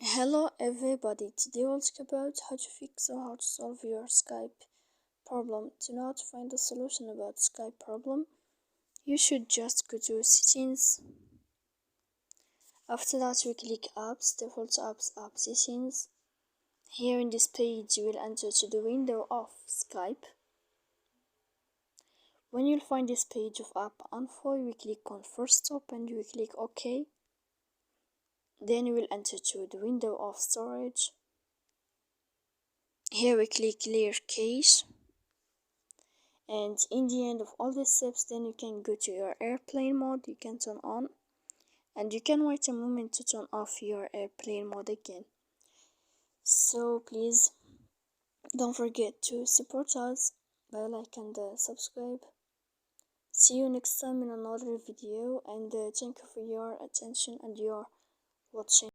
Hello everybody, today we'll talk about how to fix or how to solve your Skype problem. To know how to find a solution about Skype problem, you should just go to settings. After that we click apps, default apps, app settings. Here in this page you will enter to the window of Skype. When you'll find this page of app info, you will click on first stop and you will click OK. Then you will enter to the window of storage. Here we click clear cache, and in the end of all the steps, then you can go to your airplane mode, you can turn on, and you can wait a moment to turn off your airplane mode again. So please don't forget to support us by like and subscribe. See you next time in another video, and thank you for your attention and your watching.